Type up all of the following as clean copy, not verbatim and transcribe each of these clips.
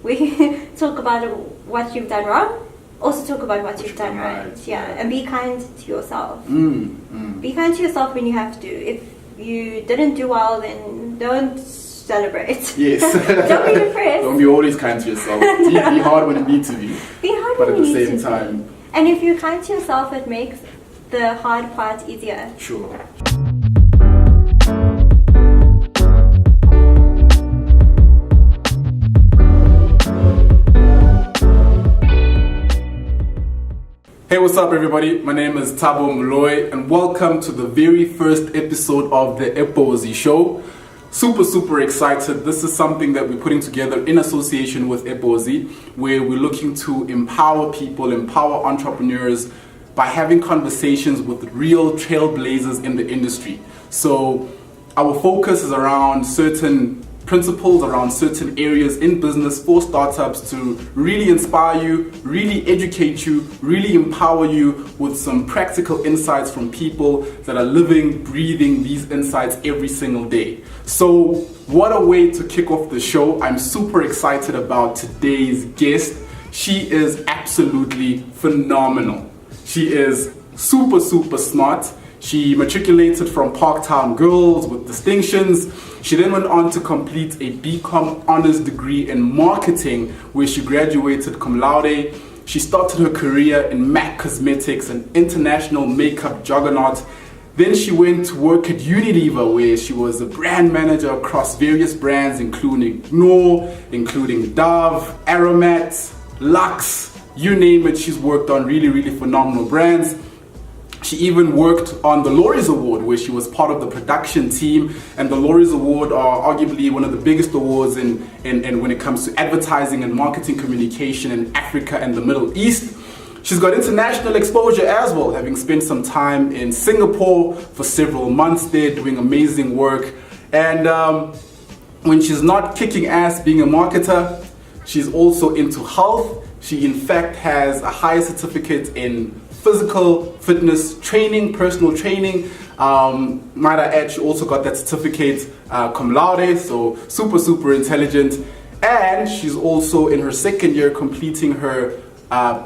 We talk about what you've done wrong, also talk about what you've done right. Yeah, and be kind to yourself. Be kind to yourself when you have to. If you didn't do well, then don't celebrate. Yes. Don't be depressed. Don't be always kind to yourself. Be hard when you need to be. Be hard but when you need to But at the same time. And if you're kind to yourself, it makes the hard part easier. Sure. Hey, what's up everybody? My name is Thabo Moloi and welcome to the very first episode of the Ebozi show. Super excited. This is something that we're putting together in association with Ebozi, where we're looking to empower people, empower entrepreneurs by having conversations with real trailblazers in the industry. So our focus is around certain principles, around certain areas in business for startups to really inspire you, really educate you, really empower you with some practical insights from people that are living, breathing these insights every single day. So what a way to kick off the show. I'm super excited about today's guest. She is absolutely phenomenal. She is super smart. She matriculated from Parktown Girls with distinctions. She then went on to complete a BCom honors degree in marketing, where she graduated cum laude. She started her career in MAC Cosmetics, an international makeup juggernaut. Then she went to work at Unilever, where she was a brand manager across various brands, including Knorr, including Dove, Aromat, Lux, you name it. She's worked on really phenomenal brands. She even worked on the Laurielle Awards, where she was part of the production team. And the Laurielle Awards are arguably one of the biggest awards in when it comes to advertising and marketing communication in Africa and the Middle East. She's got international exposure as well, having spent some time in Singapore for several months there doing amazing work. And when she's not kicking ass being a marketer, she's also into health. She in fact has a higher certificate in physical fitness training, personal training. Might I add, she also got that certificate cum laude, so super intelligent. And she's also in her second year completing her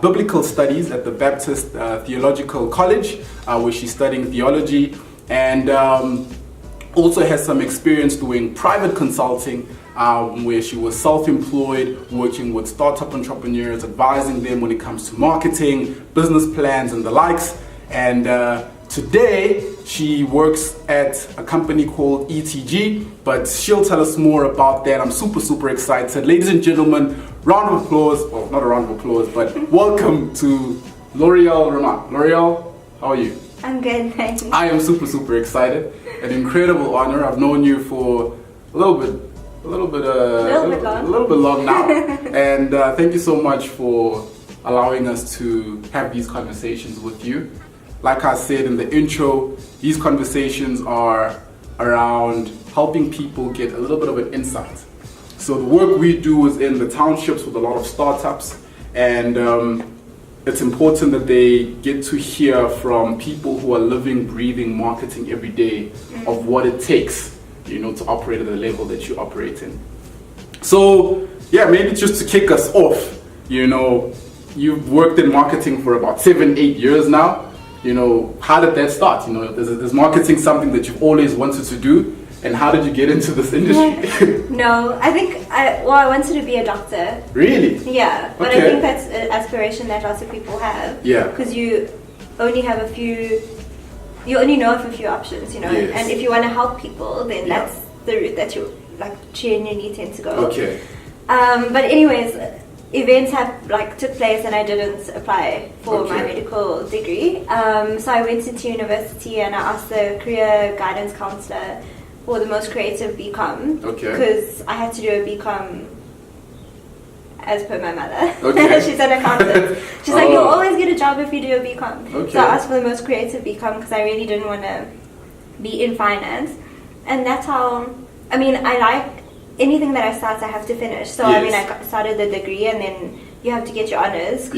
biblical studies at the Baptist Theological College, where she's studying theology, and also has some experience doing private consulting, where she was self-employed, working with startup entrepreneurs, advising them when it comes to marketing, business plans, and the likes. And today, she works at a company called ETG, but she'll tell us more about that. I'm super excited. Ladies and gentlemen, round of applause, well, not a round of applause, but welcome to Laurielle Raman. Laurielle, how are you? I'm good, thanks. I am super excited. An incredible honor. I've known you for a little bit long now. And thank you so much for allowing us to have these conversations with you. Like I said in the intro, these conversations are around helping people get a little bit of an insight. So the work we do is in the townships with a lot of startups, and it's important that they get to hear from people who are living, breathing marketing every day of what it takes, to operate at the level that you operate in. So yeah, maybe just to kick us off, you've worked in marketing for about 7-8 years now. How did that start? Is marketing something that you've always wanted to do? And how did you get into this industry? No, I think I wanted to be a doctor. Really? Yeah, but okay. I think that's an aspiration that lots of people have. Yeah. Because you only know of a few options, Yes. And if you want to help people, then that's the route that you genuinely tend to go. Okay. But anyways, events took place and I didn't apply for my medical degree. So I went into university and I asked the career guidance counselor for the most creative BCom. Okay. Because I had to do a BCom as per my mother. Okay. She's an accountant. She's like, you'll always get a job if you do a BCom. Okay. So I asked for the most creative BCom because I really didn't want to be in finance. And that's how, I like anything that I start, I have to finish. So Yes. I started the degree and then you have to get your honors.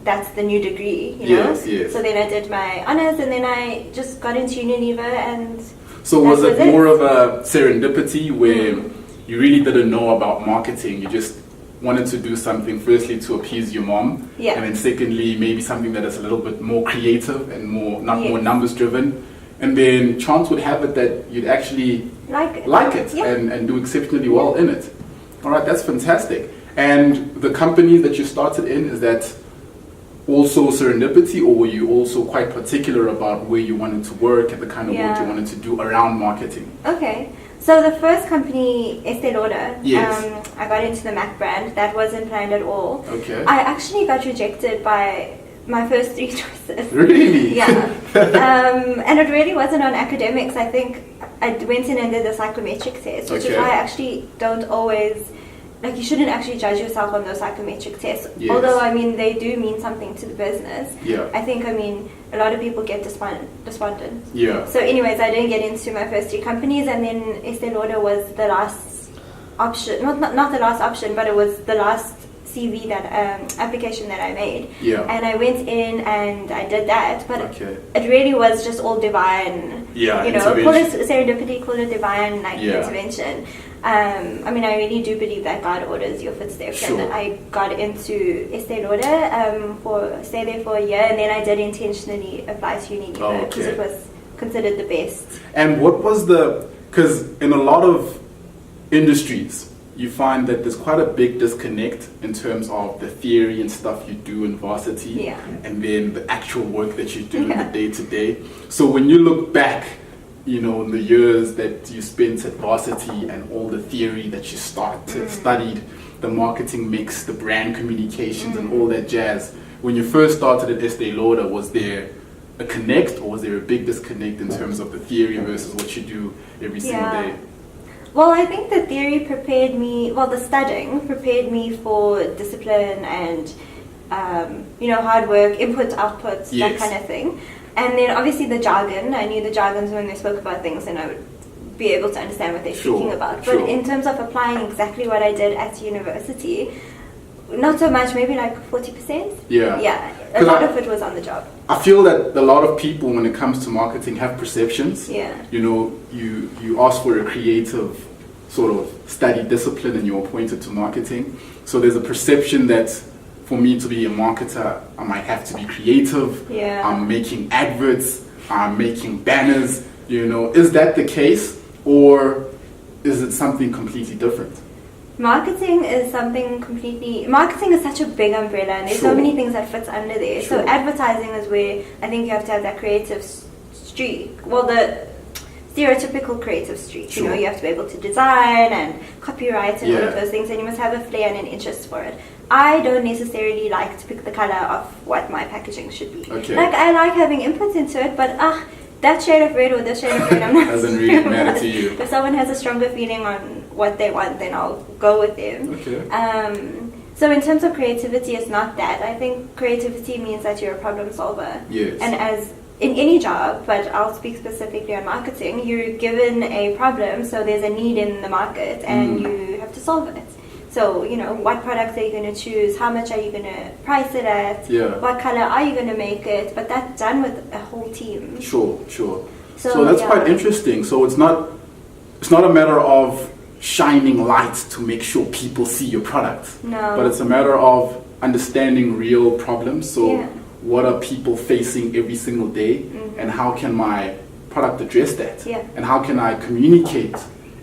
That's the new degree, Yes. So then I did my honors and then I just got into Unilever and... So was it more of a serendipity where you really didn't know about marketing? You just wanted to do something firstly to appease your mom, Yeah. and then secondly maybe something that is a little bit more creative and more more numbers driven, and then chance would have it that you'd actually like it Yeah. and do exceptionally well in it. All right, that's fantastic. And the company that you started in, is that also serendipity, or were you also quite particular about where you wanted to work and the kind of work you wanted to do around marketing? Okay. So the first company, Estee Lauder, Yes. I got into the MAC brand. That wasn't planned at all. Okay. I actually got rejected by my first 3 choices. Really? Yeah. And it really wasn't on academics. I think I went in and did the psychometric test, which is why I actually don't always... Like, you shouldn't actually judge yourself on those psychometric tests. Yes. Although, I mean, they do mean something to the business. Yeah. I think, I mean, a lot of people get despondent. Yeah. So anyways, I didn't get into my first 3 companies, and then Estee Lauder was the last option. Not the last option, but it was the last CV that application that I made. Yeah. And I went in and I did that, but it really was just all divine. Yeah, you know, call it serendipity, call it divine intervention. I mean, I really do believe that God orders your footsteps. Sure. And I got into Estee Lauder, stayed there for a year, and then I did intentionally apply to Unilever because it was considered the best. And what was because in a lot of industries, you find that there's quite a big disconnect in terms of the theory and stuff you do in varsity and then the actual work that you do in the day-to-day. So when you look back, you know, in the years that you spent at varsity and all the theory that you studied, the marketing mix, the brand communications and all that jazz, when you first started at Estee Lauder, was there a connect, or was there a big disconnect in terms of the theory versus what you do every single day? Well, I think the theory prepared me, the studying prepared me for discipline and, you know, hard work, input, output, that kind of thing. And then obviously the jargon, I knew the jargons when they spoke about things, and I would be able to understand what they're speaking about. But in terms of applying exactly what I did at university, not so much, maybe like 40%. Yeah, a lot of it was on the job. I feel that a lot of people, when it comes to marketing, have perceptions. Yeah. You know, you ask for a creative sort of study discipline and you're appointed to marketing. So there's a perception that for me to be a marketer, I might have to be creative. Yeah. I'm making adverts, I'm making banners, you know. Is that the case, or is it something completely different? Marketing is such a big umbrella, and there's so many things that fits under there. So advertising is where I think you have to have that creative streak. Well, the stereotypical creative streak. You know, you have to be able to design and copyright and all of those things, and you must have a flair and an interest for it. I don't necessarily like to pick the color of what my packaging should be. Like, I like having input into it, but that shade of red or this shade of red, I'm not doesn't really matter to you. If someone has a stronger feeling on what they want, then I'll go with them. So in terms of creativity, it's not that. I think creativity means that you're a problem solver. Yes. And as in any job, but I'll speak specifically on marketing, you're given a problem, so there's a need in the market, and you have to solve it. So, you know, what products are you going to choose? How much are you going to price it at? What color are you going to make it? But that's done with a whole team. Sure. So that's quite interesting. So it's not a matter of shining lights to make sure people see your product. No. But it's a matter of understanding real problems. So what are people facing every single day, and how can my product address that? And how can I communicate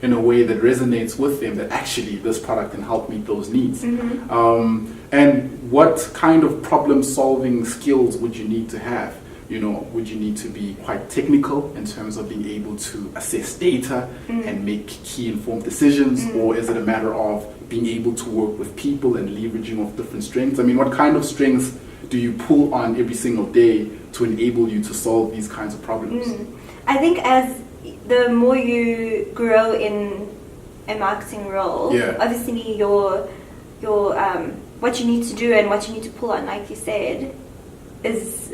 in a way that resonates with them, that actually this product can help meet those needs. And what kind of problem solving skills would you need to have? You know, would you need to be quite technical in terms of being able to assess data and make key informed decisions, or is it a matter of being able to work with people and leveraging off different strengths? I mean, what kind of strengths do you pull on every single day to enable you to solve these kinds of problems? I think as the more you grow in a marketing role, obviously your what you need to do and what you need to pull on, like you said,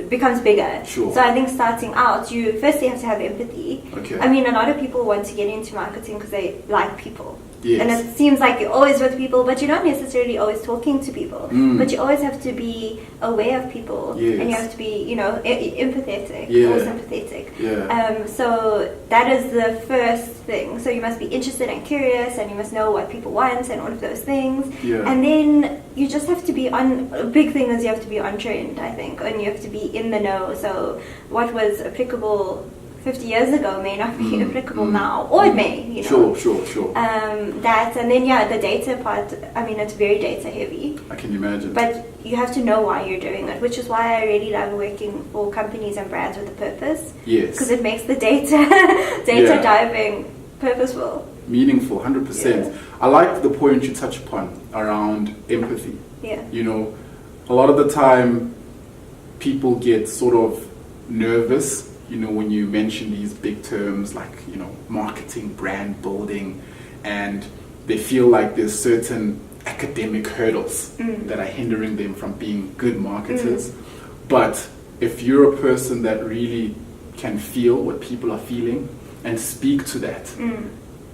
becomes bigger. So I think starting out, you firstly have to have empathy. I mean, a lot of people want to get into marketing because they like people. Yes. And it seems like you're always with people, but you're not necessarily always talking to people. But you always have to be aware of people, Yes. and you have to be, you know, empathetic Yeah. or sympathetic. Yeah. So that is the first thing. So you must be interested and curious, and you must know what people want and all of those things. Yeah. And then you just have to be on. A big thing is you have to be on trend, I think, and you have to be in the know. So what was applicable 50 years ago may not be applicable now, or it may, you know. Sure. That, and then the data part, I mean, it's very data heavy, I can imagine. but you have to know why you're doing it, which is why I really love working for companies and brands with a purpose. Yes. Because it makes the data diving purposeful. Meaningful, 100%. Yeah. I like the point you touch upon around empathy. Yeah. You know, a lot of the time people get sort of nervous, you know, when you mention these big terms like, you know, marketing, brand building, and they feel like there's certain academic hurdles that are hindering them from being good marketers. But if you're a person that really can feel what people are feeling and speak to that,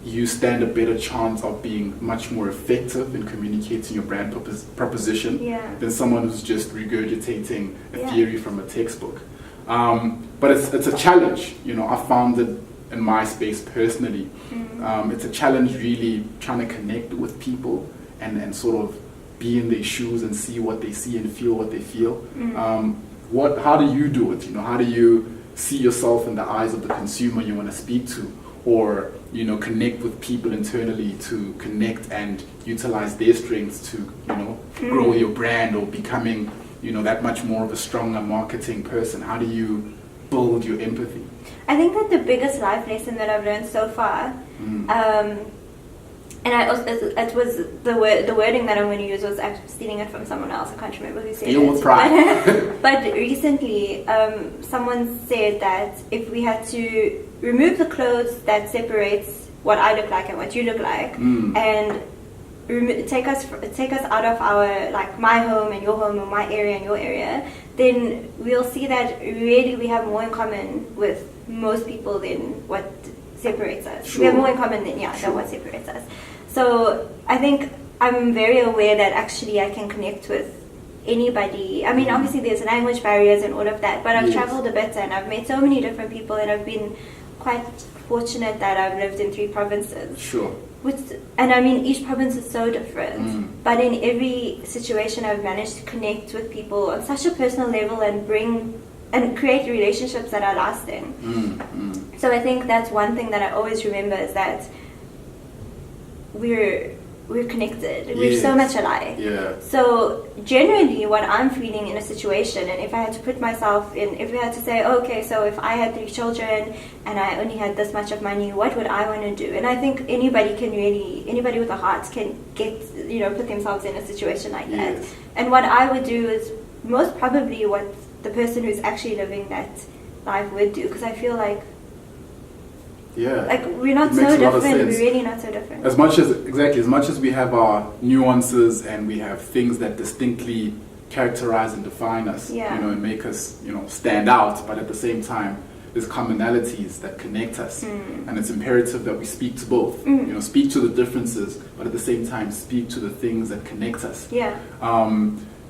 you stand a better chance of being much more effective in communicating your brand proposition than someone who's just regurgitating a theory from a textbook. But it's a challenge, you know. I found it in my space personally. It's a challenge really trying to connect with people and sort of be in their shoes and see what they see and feel what they feel. How do you do it? You know, how do you see yourself in the eyes of the consumer you want to speak to, or, you know, connect with people internally to connect and utilize their strengths to, you know, grow your brand or becoming, you know, that much more of a stronger marketing person? How do you build your empathy? I think that the biggest life lesson that I've learned so far, and I also, it was the wording that I'm going to use was actually stealing it from someone else. I can't remember who said Deal it. with pride. But recently, someone said that if we had to remove the clothes that separates what I look like and what you look like, and take us out of our, like, my home and your home, or my area and your area, then we'll see that really we have more in common with most people than what separates us. Sure. We have more in common than what separates us. So I think I'm very aware that actually I can connect with anybody. I mean, obviously there's language barriers and all of that, but I've traveled a bit and I've met so many different people, and I've been quite fortunate that I've lived in 3 provinces. Sure. And I mean, each province is so different, but in every situation I've managed to connect with people on such a personal level and create relationships that are lasting. So I think that's one thing that I always remember, is that we're connected. We're so much alike. Yeah. So generally what I'm feeling in a situation, and if I had to put myself in, if we had to say, okay, so if I had 3 children and I only had this much of money, what would I want to do? And I think anybody with a heart can get, you know, put themselves in a situation like that. And what I would do is most probably what the person who's actually living that life would do, because I feel like we're not so different. We're really not so different. As much as we have our nuances and we have things that distinctly characterize and define us, you know, and make us, you know, stand out, but at the same time there's commonalities that connect us, and it's imperative that we speak to both. You know, speak to the differences, but at the same time speak to the things that connect us.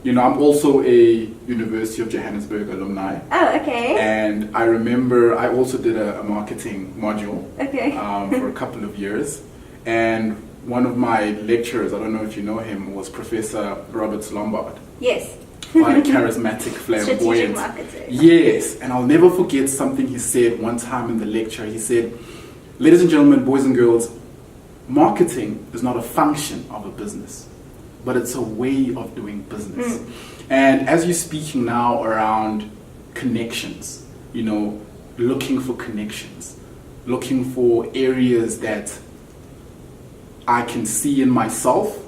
You know, I'm also a University of Johannesburg alumni. Oh, okay. And I remember I also did a marketing module for a couple of years. And one of my lecturers, I don't know if you know him, was Professor Robert Lombard. Yes. Quite a charismatic, flamboyant. Strategic marketing. Yes. And I'll never forget something he said one time in the lecture. He said, "Ladies and gentlemen, boys and girls, marketing is not a function of a business, but it's a way of doing business." And as you're speaking now around connections, you know, looking for connections, looking for areas that I can see in myself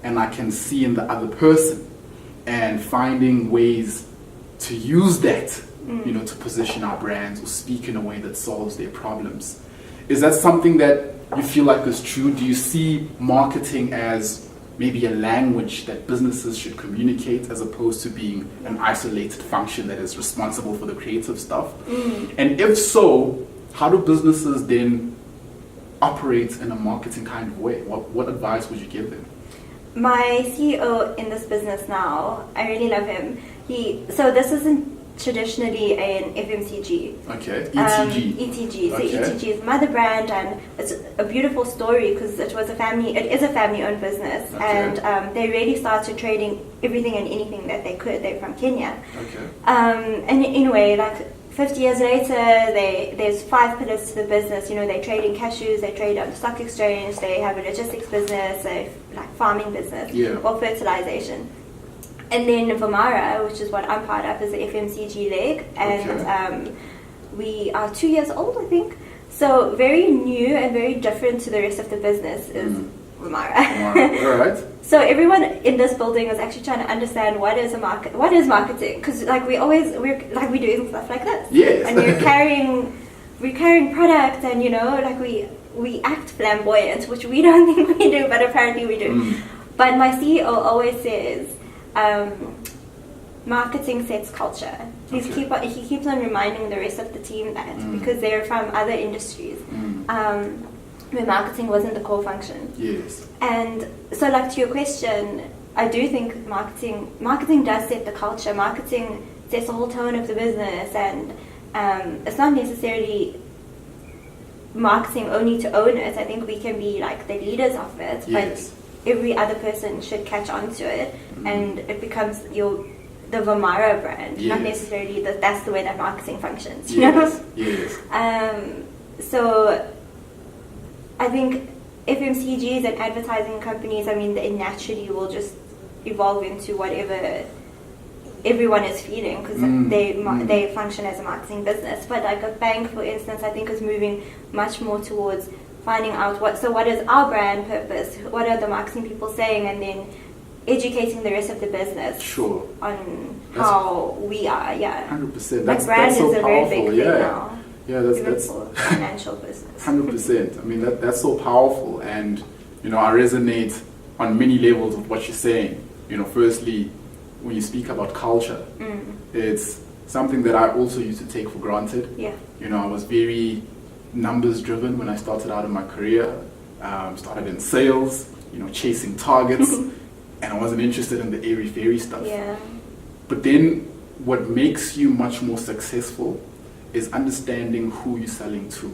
and I can see in the other person, and finding ways to use that, you know, to position our brands or speak in a way that solves their problems. Is that something that you feel like is true? Do you see marketing as maybe a language that businesses should communicate, as opposed to being an isolated function that is responsible for the creative stuff? And if so, how do businesses then operates in a marketing kind of way? What advice would you give them? My CEO in this business now, I really love him. So this isn't traditionally an FMCG. Okay, ETG. ETG. So Okay. ETG is mother brand, and it's a beautiful story because it is a family-owned business, Okay. and they really started trading everything and anything that they could. They're from Kenya. Okay. And in a way, like 50 years later, there's 5 pillars to the business. You know, they trade in cashews, they trade on the stock exchange, they have a logistics business, a farming business, Yeah. or fertilization. And then Vamara, which is what I'm part of, is the FMCG leg, and we are 2 years old, I think. So very new and very different to the rest of the business is Vamara. All right. So everyone in this building is actually trying to understand what is marketing, because like we're doing stuff like this. Yes. And we're carrying product, and you know, like we act flamboyant, which we don't think we do, but apparently we do. But my CEO always says, marketing sets culture. He keeps on reminding the rest of the team that because they're from other industries. Where marketing wasn't the core function. Yes. And so, like, to your question, I do think marketing does set the culture. Marketing sets the whole tone of the business, and it's not necessarily marketing only to own it. I think we can be like the leaders of it, Yes. but every other person should catch on to it, and it becomes the Vamara brand, not necessarily that's the way that marketing functions. You know? Yes. So I think FMCGs and advertising companies, I mean, they naturally will just evolve into whatever everyone is feeling, because they function as a marketing business. But like a bank, for instance, I think is moving much more towards finding out what is our brand purpose, what are the marketing people saying, and then educating the rest of the business on how we are. 100%. Like brand that's so is a very powerful. big thing now. Yeah, Even that's for financial business. 100%. I mean, that's so powerful, and you know, I resonate on many levels with what you're saying. You know, firstly, when you speak about culture, it's something that I also used to take for granted. Yeah. You know, I was very numbers driven when I started out in my career. Started in sales, you know, chasing targets, and I wasn't interested in the airy-fairy stuff. Yeah. But then, what makes you much more successful is understanding who you're selling to,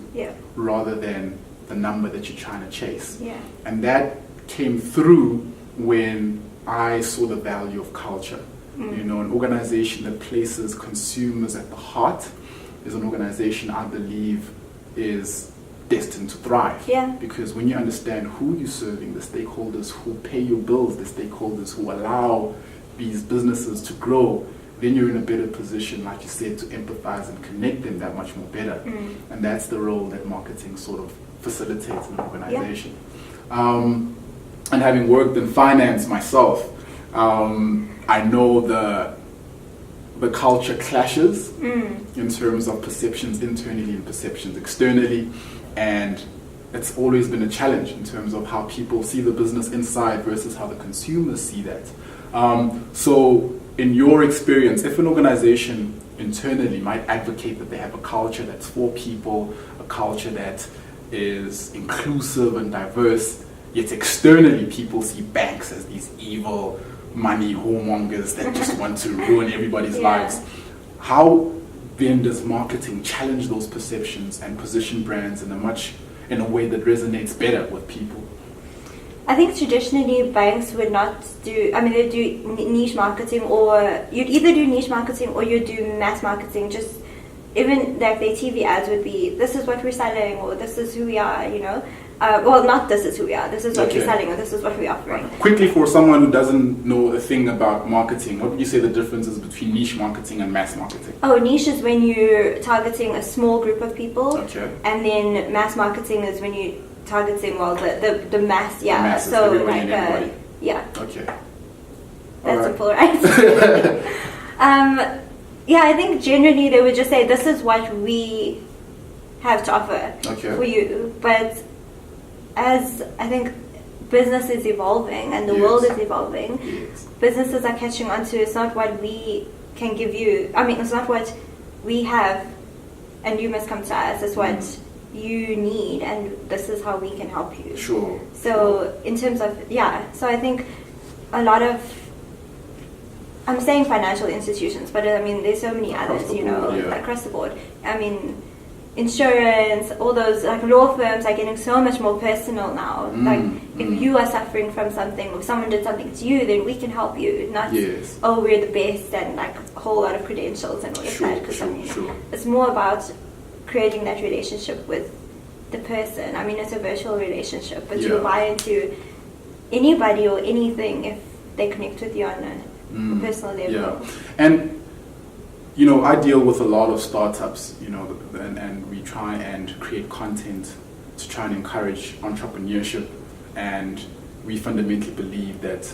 rather than the number that you're trying to chase. Yeah. And that came through when I saw the value of culture. You know, an organization that places consumers at the heart is an organization I believe is destined to thrive. Yeah. Because when you understand who you're serving, the stakeholders who pay your bills, the stakeholders who allow these businesses to grow, then you're in a better position, like you said, to empathize and connect them that much more better. And that's the role that marketing sort of facilitates in an organization. And having worked in finance myself, I know the culture clashes in terms of perceptions internally and perceptions externally, and it's always been a challenge in terms of how people see the business inside versus how the consumers see that. So in your experience, if an organization internally might advocate that they have a culture that's for people, a culture that is inclusive and diverse, yet externally people see banks as these evil money whoremongers that just want to ruin everybody's lives, how then does marketing challenge those perceptions and position brands in a way that resonates better with people? I think traditionally banks would not do, I mean, they do niche marketing, or you'd either do niche marketing or you'd do mass marketing. Just even like their TV ads would be, this is what we're selling, or this is who we are, you know. Well, not this is who we are, this is what we're selling, or this is what we're offering. Quickly, for someone who doesn't know a thing about marketing, what would you say the difference is between niche marketing and mass marketing? Oh, niche is when you're targeting a small group of people. Okay. And then mass marketing is when you're targeting, well, the mass, The masses, so everybody like, and everybody. Okay. All That's right. simple, right? Yeah, I think generally they would just say, this is what we have to offer for you. But as I think business is evolving and the world is evolving, businesses are catching on to, it's not what we can give you. I mean, it's not what we have and you must come to us. It's what you need, and this is how we can help you. Sure. So in terms of, so I think a lot of, I'm saying financial institutions, but I mean there's so many others, like across the board. I mean, insurance, all those like law firms are getting so much more personal now. If you are suffering from something, or if someone did something to you, then we can help you. Not we're the best and like a whole lot of credentials and all of that. Because it's more about creating that relationship with the person. I mean, it's a virtual relationship, but you buy into anybody or anything if they connect with you on a personal level. Yeah, and I deal with a lot of startups, and we try and create content to try and encourage entrepreneurship, and we fundamentally believe that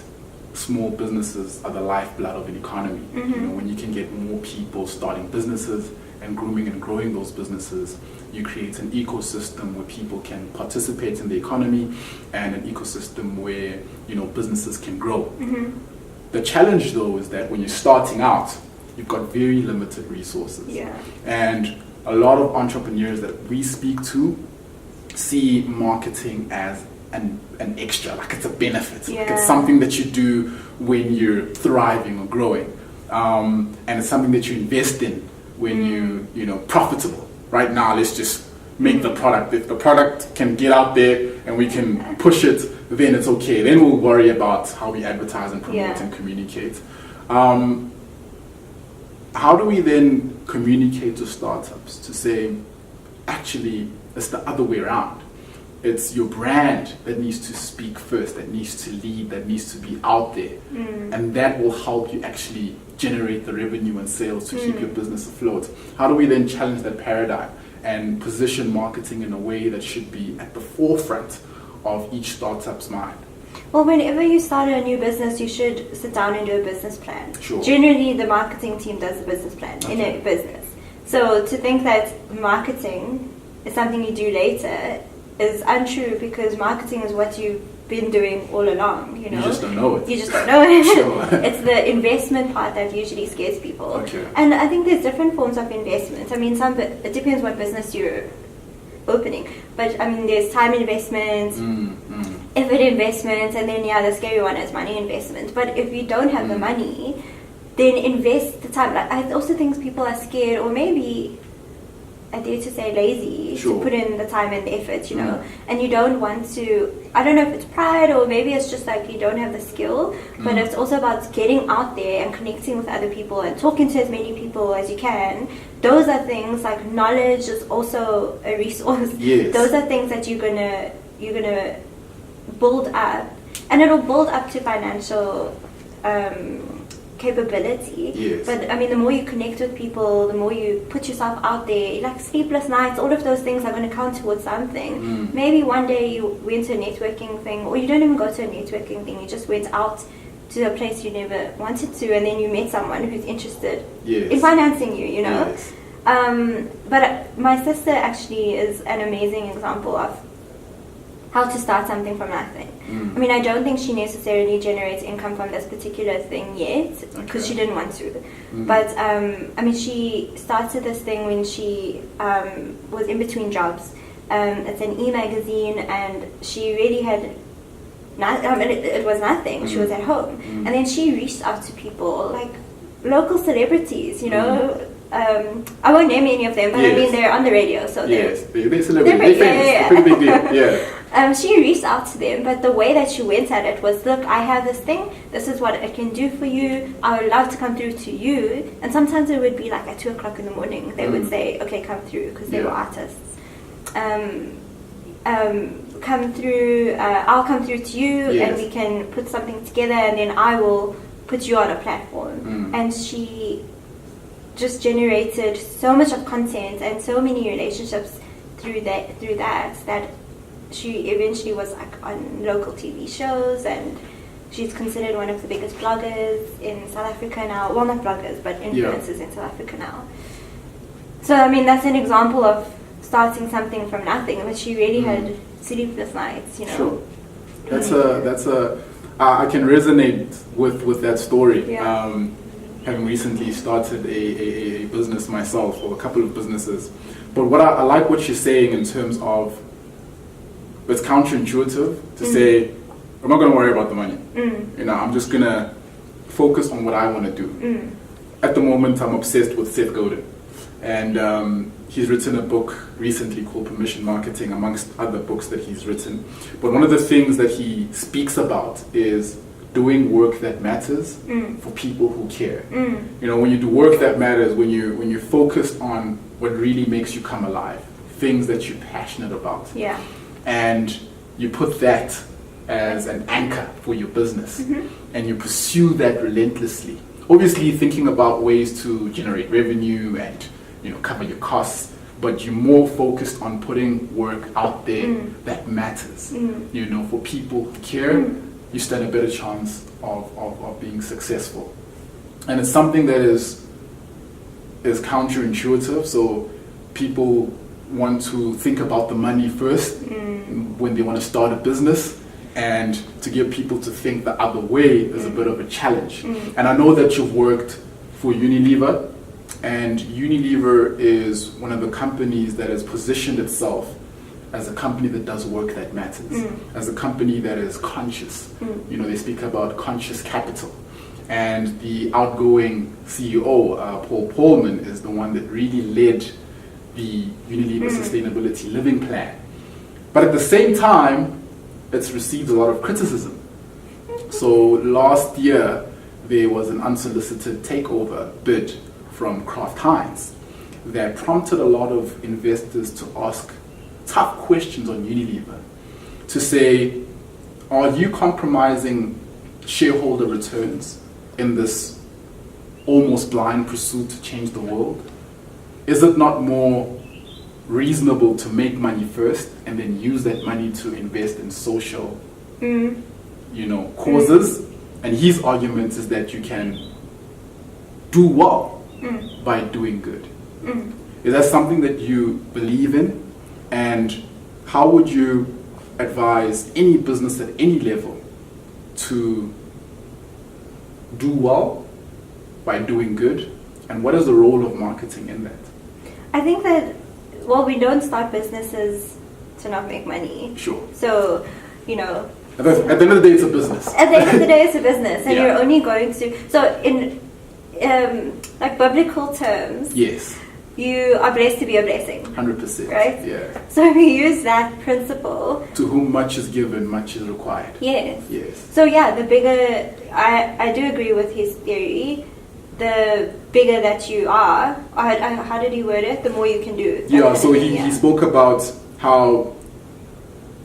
small businesses are the lifeblood of an economy. When you can get more people starting businesses and grooming and growing those businesses, you create an ecosystem where people can participate in the economy, and an ecosystem where businesses can grow. The challenge though is that when you're starting out, you've got very limited resources. And a lot of entrepreneurs that we speak to see marketing as an extra, like it's a benefit. Like it's something that you do when you're thriving or growing. And it's something that you invest in when you're profitable. Right now, let's just make the product. If the product can get out there and we can push it, then it's okay. Then we'll worry about how we advertise and promote and communicate. How do we then communicate to startups to say, actually, it's the other way around? It's your brand that needs to speak first, that needs to lead, that needs to be out there. And that will help you actually generate the revenue and sales to keep your business afloat. How do we then challenge that paradigm and position marketing in a way that should be at the forefront of each startup's mind? Well, whenever you start a new business, you should sit down and do a business plan. Generally, the marketing team does a business plan in a business. So to think that marketing is something you do later is untrue, because marketing is what you've been doing all along. You just don't know it. You just don't know it. It's the investment part that usually scares people. And I think there's different forms of investment. I mean, it depends what business you're opening, but I mean, there's time investment, effort investment, and then the scary one is money investment. But if you don't have the money, then invest the time. Like, I also think people are scared, or maybe I dare to say lazy, to put in the time and the effort, and you don't want to. I don't know if it's pride, or maybe it's just like you don't have the skill, but it's also about getting out there and connecting with other people and talking to as many people as you can. Those are things like knowledge is also a resource. Those are things that you're gonna build up, and it'll build up to financial capability. But I mean, the more you connect with people, the more you put yourself out there, like sleepless nights, all of those things are going to count towards something. Maybe one day you went to a networking thing, or you don't even go to a networking thing, you just went out to a place you never wanted to, and then you met someone who's interested in financing you, but my sister actually is an amazing example of how to start something from nothing. I mean, I don't think she necessarily generates income from this particular thing yet, because she didn't want to. But I mean, she started this thing when she was in between jobs. It's an e-magazine, and she really had it was nothing. She was at home, and then she reached out to people like local celebrities, I won't name any of them, but I mean, they're on the radio, so they're celebrities. They're famous. Pretty big deal. She reached out to them, but the way that she went at it was, look, I have this thing, this is what it can do for you, I would love to come through to you. And sometimes it would be like at 2 o'clock in the morning, they would say, okay, come through, because they were artists. Come through, I'll come through to you, and we can put something together, and then I will put you on a platform. And she just generated so much of content and so many relationships through that she eventually was like on local TV shows, and she's considered one of the biggest bloggers in South Africa now. Well, not bloggers, but influencers in South Africa now. So I mean, that's an example of starting something from nothing, but she really had sleepless nights, Sure. That's I can resonate with that story. Having recently started a business myself, or a couple of businesses, But what I like what you're saying in terms of, it's counterintuitive to say, I'm not going to worry about the money. You know, I'm just going to focus on what I want to do. At the moment, I'm obsessed with Seth Godin. And he's written a book recently called Permission Marketing, amongst other books that he's written. But one of the things that he speaks about is doing work that matters for people who care. You know, when you do work that matters, when you're focused on what really makes you come alive, things that you're passionate about. Yeah. And you put that as an anchor for your business, and you pursue that relentlessly. Obviously thinking about ways to generate revenue and, you know, cover your costs, but you're more focused on putting work out there that matters. You know, for people who care, you stand a better chance of being successful. And it's something that is counterintuitive. So people want to think about the money first when they want to start a business, and to get people to think the other way is a bit of a challenge. And I know that you've worked for Unilever, and Unilever is one of the companies that has positioned itself as a company that does work that matters, as a company that is conscious. You know, they speak about conscious capital. And the outgoing CEO, Paul Polman, is the one that really led the Unilever Sustainability Living Plan. But at the same time, it's received a lot of criticism. So last year, there was an unsolicited takeover bid from Kraft Heinz that prompted a lot of investors to ask tough questions on Unilever, to say, are you compromising shareholder returns in this almost blind pursuit to change the world? Is it not more reasonable to make money first and then use that money to invest in social, you know, causes? And his argument is that you can do well by doing good. Is that something that you believe in? And how would you advise any business at any level to do well by doing good? And what is the role of marketing in that? I think that, well, we don't start businesses to not make money. Sure. So, you know, at the end of the day, it's a business. At the end of the day, it's a business, and Yeah. you're only going to. So, in like biblical terms, Yes, you are blessed to be a blessing, 100%. right? Yeah. So we use that principle. To whom much is given, much is required. Yes. Yes. So yeah, the bigger, I do agree with his theory. The bigger that you are, how did he word it? The more you can do. Yeah, so he spoke about how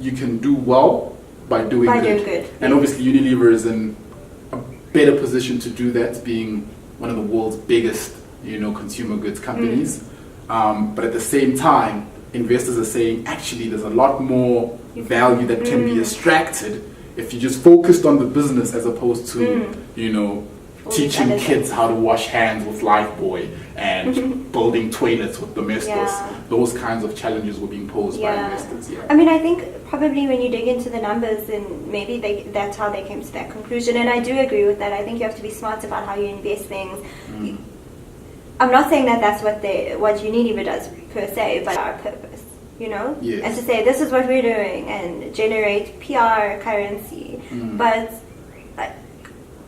you can do well by doing good. And obviously Unilever is in a better position to do that, being one of the world's biggest, you know, consumer goods companies. But at the same time, investors are saying, actually, there's a lot more value that can be extracted if you just focused on the business as opposed to, you know, teaching kids how to wash hands with Lifebuoy and building toilets with Domestos. Yeah. Those kinds of challenges were being posed by investors. Yeah. I mean, I think probably when you dig into the numbers, and maybe that's how they came to that conclusion. And I do agree with that. I think you have to be smart about how you invest things. I'm not saying that that's what Unilever does per se, but our purpose, you know? Yes. And to say, this is what we're doing, and generate PR currency. But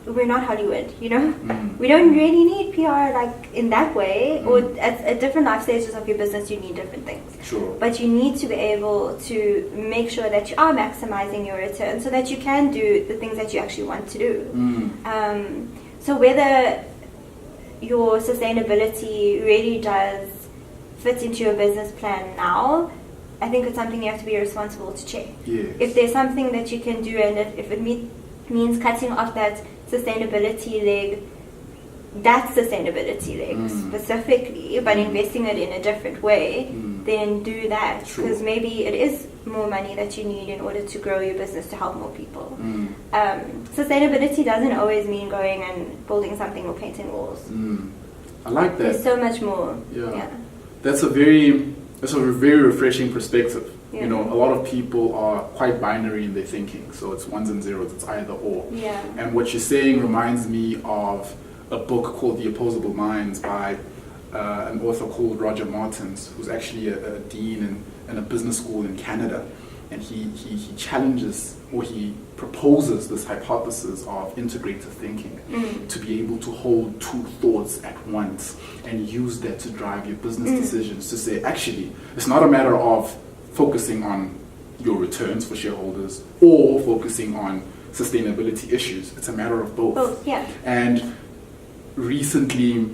we're not Hollywood, you know? We don't really need PR like in that way, or at different life stages of your business you need different things. Sure. But you need to be able to make sure that you are maximizing your return so that you can do the things that you actually want to do. So whether your sustainability really does fit into your business plan now, I think it's something you have to be responsible to check. Yes. If there's something that you can do, and if it means cutting off that sustainability leg, specifically, but investing it in a different way, then do that. Because maybe it is more money that you need in order to grow your business to help more people. Sustainability doesn't always mean going and building something or painting walls. I like that. There's so much more. Yeah. That's a very refreshing perspective. You know, a lot of people are quite binary in their thinking, so it's ones and zeros, it's either or. Yeah. And what you're saying reminds me of a book called The Opposable Minds by an author called Roger Martins, who's actually a dean in a business school in Canada. And he challenges, or he proposes this hypothesis of integrative thinking, to be able to hold two thoughts at once and use that to drive your business decisions, to say, actually, it's not a matter of focusing on your returns for shareholders or focusing on sustainability issues. It's a matter of both. Both, yeah. And recently,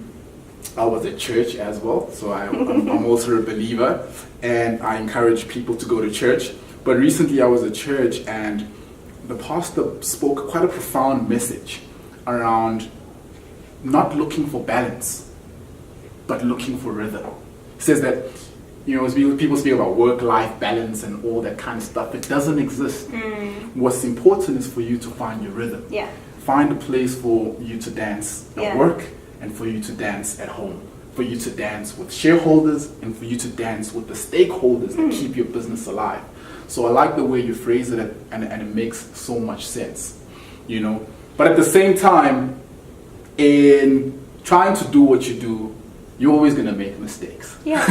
I was at church as well, so I'm also a believer, and I encourage people to go to church. But recently I was at church, and the pastor spoke quite a profound message around not looking for balance, but looking for rhythm. He says that, as people speak about work-life balance and all that kind of stuff, it doesn't exist. What's important is for you to find your rhythm. Yeah. Find a place for you to dance at work and for you to dance at home. For you to dance with shareholders and for you to dance with the stakeholders that keep your business alive. So I like the way you phrase it, and it makes so much sense, But at the same time, in trying to do what you do, you're always going to make mistakes. Yeah.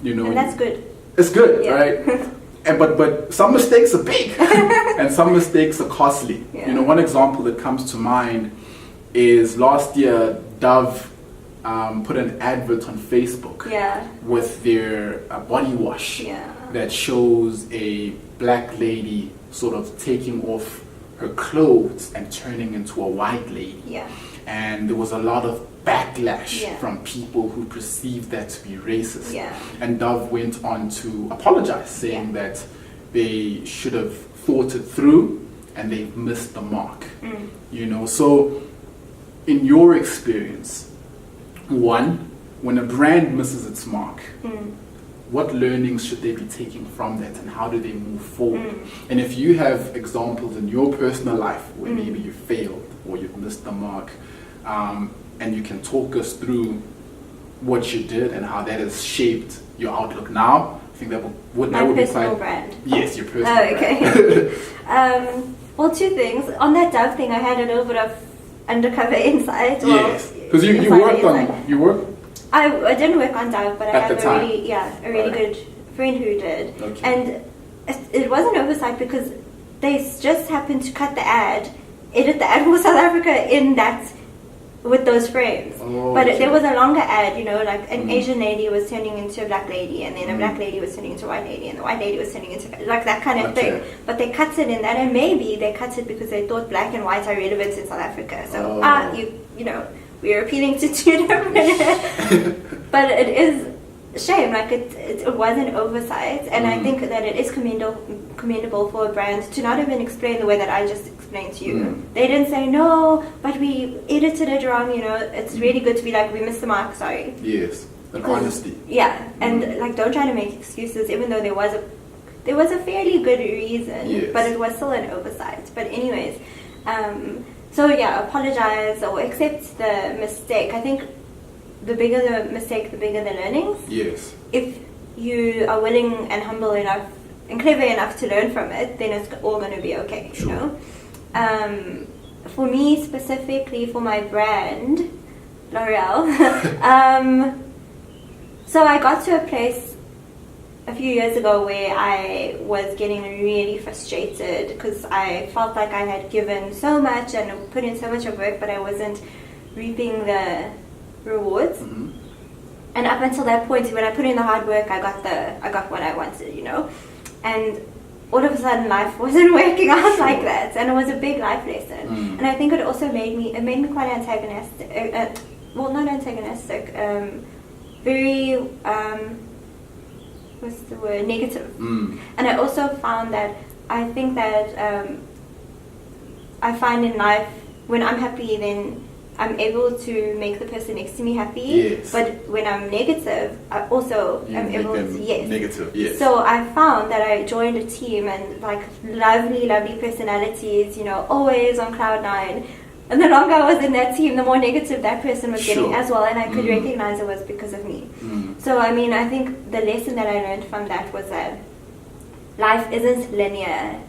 And that's good. It's good, right? And but some mistakes are big, and some mistakes are costly. Yeah. One example that comes to mind is last year, Dove put an advert on Facebook with their body wash that shows a black lady sort of taking off her clothes and turning into a white lady. Yeah. And there was a lot of backlash from people who perceived that to be racist. Yeah. And Dove went on to apologize, saying that they should have thought it through and they've missed the mark. So in your experience, one, when a brand misses its mark, what learnings should they be taking from that, and how do they move forward? And if you have examples in your personal life where maybe you failed or you've missed the mark, and you can talk us through what you did and how that has shaped your outlook now, I think that would My be personal brand. Yes, your personal brand. Well, two things. On that Dove thing, I had a little bit of undercover insight. Yes, because you worked. I didn't work on Dove, but I have a really Right. good friend who did. Okay. And it was an oversight because they just happened to cut the ad, edit the ad for South Africa with those frames. But there was a longer ad, like an Asian lady was turning into a black lady, and then a black lady was turning into a white lady, and the white lady was turning into like that kind of thing. But they cut it in that, and maybe they cut it because they thought black and white are relevant in South Africa. So we are appealing to two different. But it is a shame. Like it was an oversight, and I think that it is commendable for a brand to not even explain the way that I just explained to you. They didn't say no, but we edited it wrong. It's really good to be like, we missed the mark. Sorry. Yes, and honesty. Yeah, and don't try to make excuses, even though there was a fairly good reason, but it was still an oversight. But anyways, apologize or accept the mistake. I think the bigger the mistake, the bigger the learnings. Yes. If you are willing and humble enough and clever enough to learn from it, then it's all going to be okay. Sure. For me specifically, for my brand, Laurielle, so I got to a place a few years ago where I was getting really frustrated because I felt like I had given so much and put in so much of work, but I wasn't reaping the rewards. And up until that point, when I put in the hard work, I got what I wanted, and all of a sudden life wasn't working out like that, and it was a big life lesson. And I think it also made me quite antagonistic, not antagonistic, very what's the word, negative. And I also found that I think that I find in life, when I'm happy, then I'm able to make the person next to me happy. Yes. But when I'm negative, I also am able to negative. Yes. So I found that I joined a team, and like lovely personalities, always on cloud nine. And the longer I was in that team, the more negative that person was getting as well, and I could recognize it was because of me. So I think the lesson that I learned from that was that life isn't linear.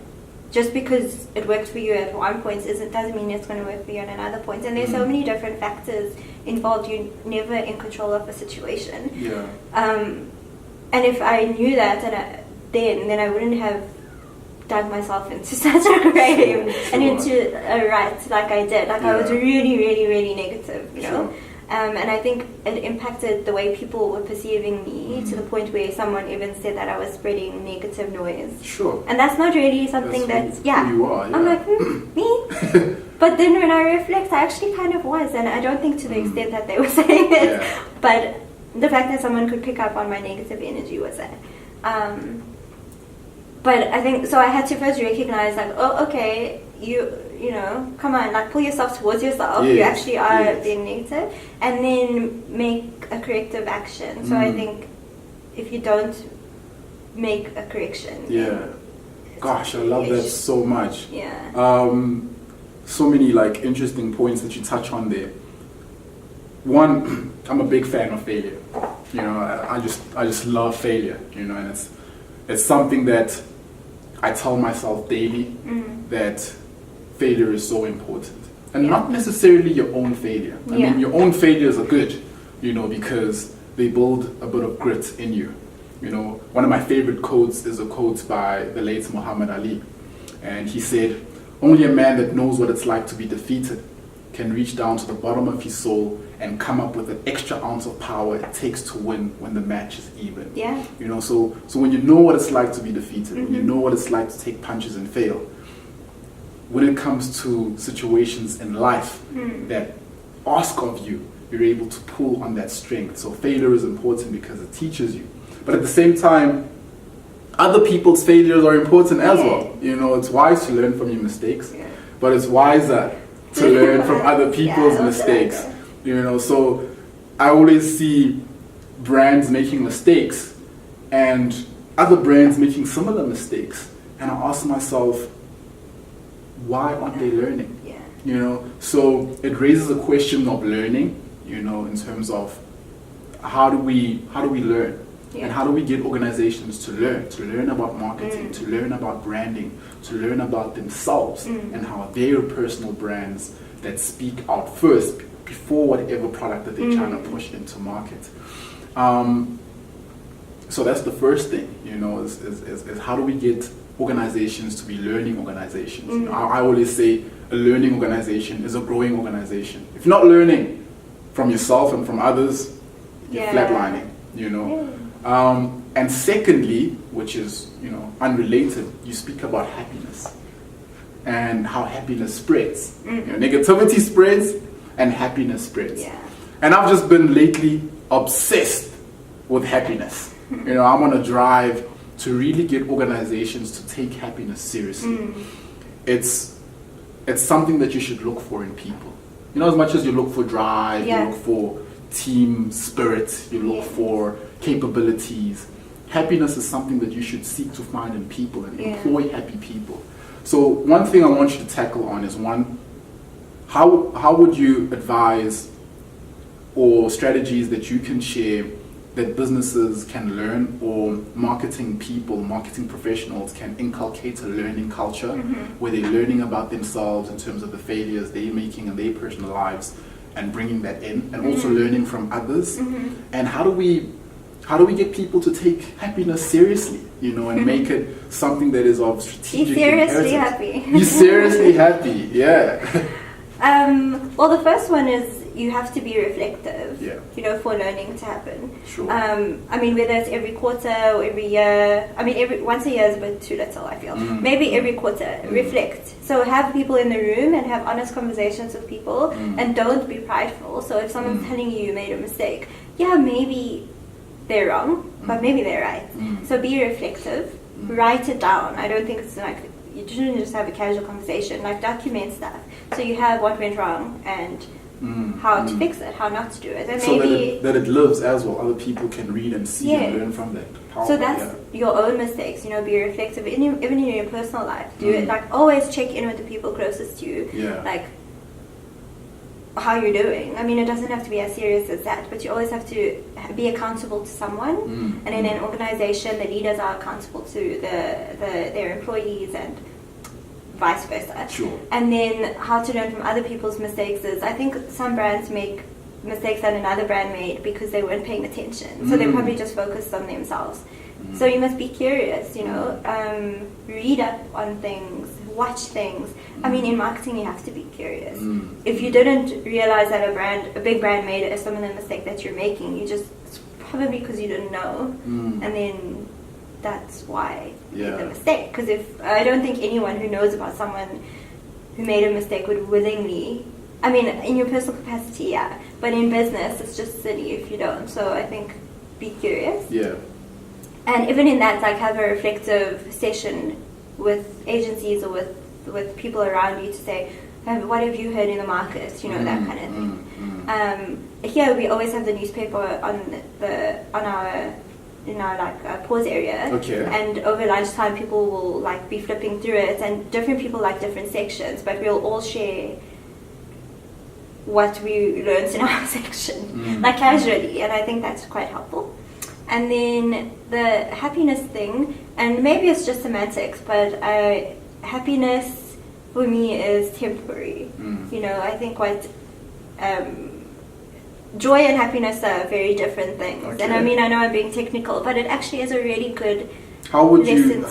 Just because it worked for you at one point doesn't mean it's going to work for you at another point. And there's so many different factors involved. You're never in control of a situation. Yeah. And if I knew that, then I wouldn't have dug myself into such a grave and into a rut like I did. Like, I was really, really, really negative, you know. And I think it impacted the way people were perceiving me to the point where someone even said that I was spreading negative noise. Sure. And that's not really something who you are, I'm like, me? But then when I reflect, I actually kind of was. And I don't think to the extent that they were saying it. Yeah. But the fact that someone could pick up on my negative energy was there. But I think, so I had to first recognize, like, oh, okay, you know, come on, like, pull yourself towards yourself. Yes. You actually are being negative. And then make a corrective action. So I think if you don't make a correction. Yeah. Gosh, I love that so much. Yeah. So many, like, interesting points that you touch on there. One, I'm a big fan of failure. You know, I just love failure, you know, and it's something that I tell myself daily, that failure is so important. And not necessarily your own failure. I mean, your own failures are good, you know, because they build a bit of grit in you. You know, one of my favorite quotes is a quote by the late Muhammad Ali. And he said, "Only a man that knows what it's like to be defeated can reach down to the bottom of his soul and come up with an extra ounce of power it takes to win when the match is even." Yeah. You know, so when you know what it's like to be defeated, when you know what it's like to take punches and fail, when it comes to situations in life that ask of you, you're able to pull on that strength. So failure is important because it teaches you. But at the same time, other people's failures are important as well. You know, it's wise to learn from your mistakes, but it's wiser to learn from other people's mistakes. You know, so I always see brands making mistakes and other brands making similar mistakes, and I ask myself, why aren't they learning? You know, so it raises a question of learning, you know, in terms of how do we learn? And how do we get organizations to learn about marketing, to learn about branding, to learn about themselves and how their personal brands that speak out first before whatever product that they're trying to push into market. So that's the first thing, you know, is how do we get organizations to be learning organizations? You know, I always say a learning organization is a growing organization. If you're not learning from yourself and from others, you're flatlining, you know. And secondly, which is, you know, unrelated, you speak about happiness and how happiness spreads. You know, negativity spreads and happiness spreads. And I've just been lately obsessed with happiness. You know, I'm on a drive to really get organizations to take happiness seriously. It's something that you should look for in people. You know, as much as you look for drive, you look for team spirit, you look for capabilities, happiness is something that you should seek to find in people and employ happy people. So one thing I want you to tackle on is one, how would you advise or strategies that you can share that businesses can learn, or marketing people, marketing professionals can inculcate a learning culture where they're learning about themselves in terms of the failures they're making in their personal lives and bringing that in, and also learning from others. And how do we get people to take happiness seriously, you know, and make it something that is of strategic Be seriously happy. happy. Be seriously happy, Well, the first one is you have to be reflective, you know, for learning to happen. Sure. I mean, whether it's every quarter or every year, I mean, once a year is a bit too little, I feel. Maybe every quarter, reflect. So have people in the room and have honest conversations with people, and don't be prideful. So if someone's telling you made a mistake, maybe they're wrong, but maybe they're right. So be reflective, write it down. I don't think it's like, you shouldn't just have a casual conversation, like document stuff. So you have what went wrong and how to fix it, how not to do it. And so maybe that it lives as well. Other people can read and see and learn from that. So that's your own mistakes, you know, be reflective, even in your personal life. Do it, like, always check in with the people closest to you. Like, how you're doing. I mean, it doesn't have to be as serious as that, but you always have to be accountable to someone. And in an organization, the leaders are accountable to their employees and vice versa. Sure. And then how to learn from other people's mistakes is, I think some brands make mistakes that another brand made because they weren't paying attention. So they probably just focused on themselves. So you must be curious, you know, read up on things, watch things. I mean, in marketing, you have to be curious. If you didn't realize that a big brand made a similar mistake that you're making, it's probably because you didn't know, and then that's why you made the mistake. Because I don't think anyone who knows about someone who made a mistake would willingly. I mean, in your personal capacity, yeah, but in business, it's just silly if you don't. So I think be curious. Yeah. And even in that, like, have a reflective session with agencies or with people around you to say, what have you heard in the market? You know, that kind of thing. Here we always have the newspaper in our pause area. Okay. And over lunchtime, people will like be flipping through it, and different people like different sections, but we'll all share what we learned in our section, like casually, and I think that's quite helpful. And then the happiness thing, and maybe it's just semantics, but happiness for me is temporary. You know, I think what joy and happiness are very different things. Okay. And I mean, I know I'm being technical, but it actually is a really good How would you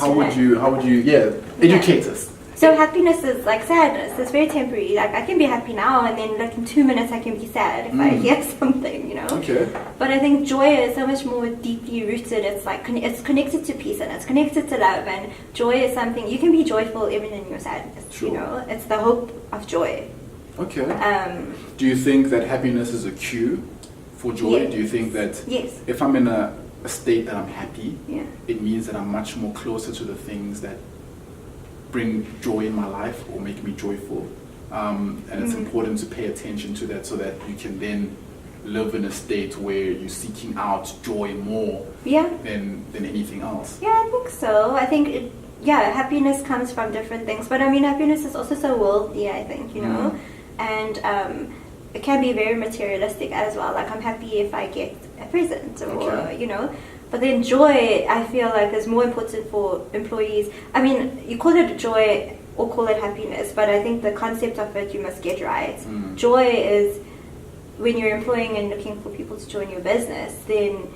educate us? So happiness is like sadness. It's very temporary. Like I can be happy now, and then like in 2 minutes I can be sad if I hear something, you know. Okay. But I think joy is so much more deeply rooted. It's like it's connected to peace, and it's connected to love. And joy is something you can be joyful even in your sadness. Sure. You know, it's the hope of joy. Okay. Do you think that happiness is a cue for joy? Yes. Do you think that Yes. if I'm in a state that I'm happy, Yeah. it means that I'm much more closer to the things that bring joy in my life or make me joyful, and it's important to pay attention to that so that you can then live in a state where you're seeking out joy more than anything else. Yeah, I think so. I think happiness comes from different things, but I mean happiness is also so worldly, I think, you know, and it can be very materialistic as well. Like I'm happy if I get a present or you know. But then joy, I feel like, is more important for employees. I mean, you call it joy or call it happiness, but I think the concept of it you must get right. Joy is when you're employing and looking for people to join your business, then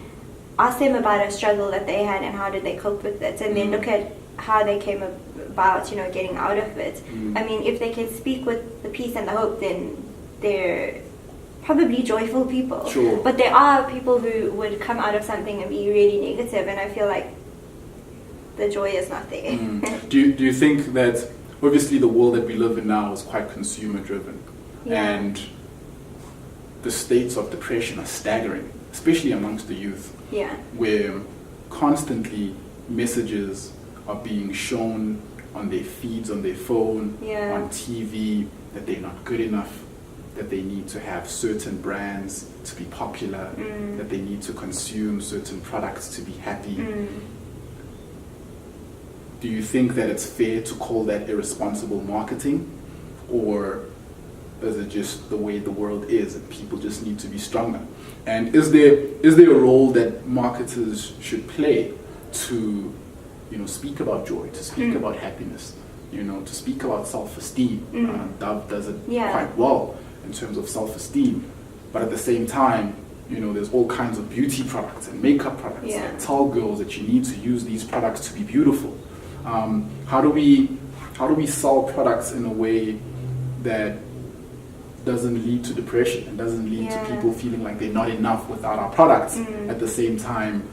ask them about a struggle that they had and how did they cope with it, and then look at how they came about, you know, getting out of it. I mean, if they can speak with the peace and the hope, then they're probably joyful people. Sure. But there are people who would come out of something and be really negative, and I feel like the joy is not there. Do you think that obviously the world that we live in now is quite consumer driven, and the states of depression are staggering, especially amongst the youth, where constantly messages are being shown on their feeds, on their phone, on TV, that they're not good enough, that they need to have certain brands to be popular, that they need to consume certain products to be happy. Do you think that it's fair to call that irresponsible marketing, or is it just the way the world is and people just need to be stronger? And is there a role that marketers should play to, you know, speak about joy, to speak about happiness, you know, to speak about self-esteem? Dove does it quite well in terms of self-esteem, but at the same time, you know, there's all kinds of beauty products and makeup products that tell girls that you need to use these products to be beautiful. How do we sell products in a way that doesn't lead to depression and doesn't lead to people feeling like they're not enough without our products, at the same time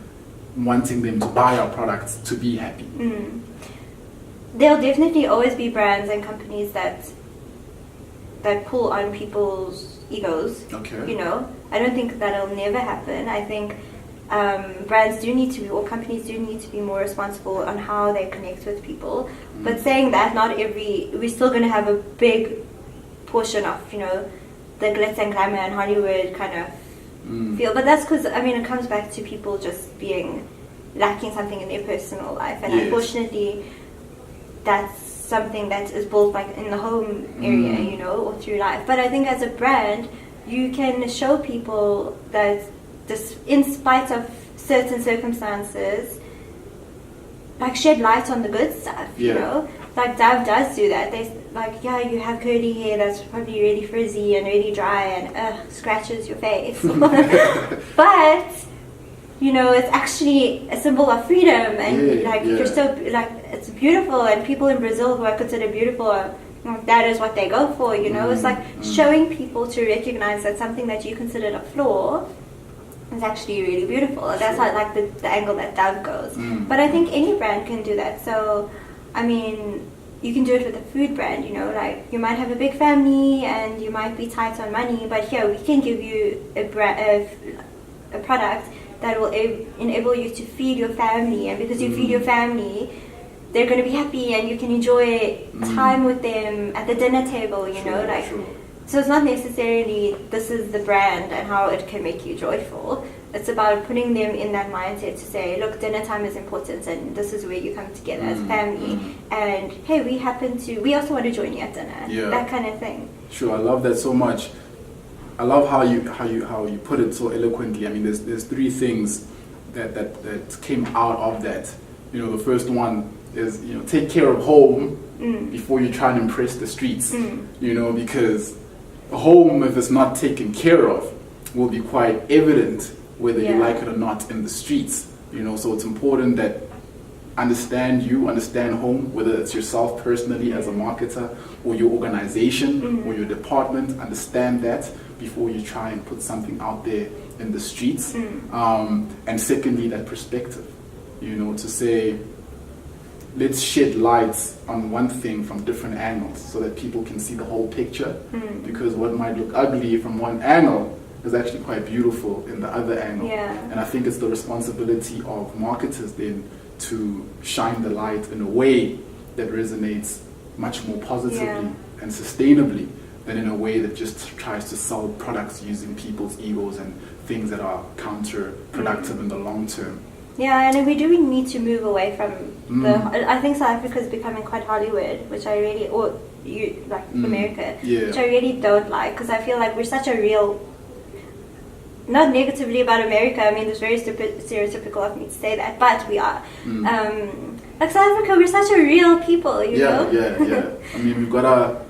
wanting them to buy our products to be happy? There'll definitely always be brands and companies that pull on people's egos. You know, I don't think that'll never happen. I think brands do need to be, or companies do need to be more responsible on how they connect with people. But saying that, we're still going to have a big portion of, you know, the glitz and glamour and Hollywood kind of feel. But that's because, I mean, it comes back to people just being lacking something in their personal life. And unfortunately, that's something that is built like in the home area, you know, or through life. But I think as a brand, you can show people that this, in spite of certain circumstances, like shed light on the good stuff, you know. Like Dove does do that. like, yeah, you have curly hair that's probably really frizzy and really dry and scratches your face. But, you know, it's actually a symbol of freedom, and you're so, like, it's beautiful, and people in Brazil who are considered beautiful, that is what they go for, you know. It's like showing people to recognize that something that you considered a flaw is actually really beautiful. That's how, like, the angle that Dove goes. But I think any brand can do that. So, I mean, you can do it with a food brand, you know, like you might have a big family and you might be tight on money, but here we can give you a product that will enable you to feed your family, and because you feed your family, they're going to be happy and you can enjoy time with them at the dinner table, you know, like. So it's not necessarily this is the brand and how it can make you joyful. It's about putting them in that mindset to say, look, dinner time is important, and this is where you come together as a family. And hey, we also want to join you at dinner. That kind of thing. Sure, I love that so much. I love how you put it so eloquently. I mean, there's three things that came out of that. You know, the first one is, you know, take care of home before you try and impress the streets. You know, because home, if it's not taken care of, will be quite evident whether you like it or not in the streets. You know, so it's important that understand home, whether it's yourself personally as a marketer or your organization or your department. Understand that before you try and put something out there in the streets. And secondly, that perspective, you know, to say, let's shed lights on one thing from different angles so that people can see the whole picture, because what might look ugly from one angle is actually quite beautiful in the other angle. And I think it's the responsibility of marketers then to shine the light in a way that resonates much more positively and sustainably than in a way that just tries to sell products using people's egos and things that are counterproductive in the long term. Yeah, and we do need to move away from I think South Africa is becoming quite Hollywood, which I really, America, which I really don't like, because I feel like we're such a real, not negatively about America, I mean, it's very stereotypical of me to say that, but we are. Like South Africa, we're such a real people, you know? Yeah. I mean, we've got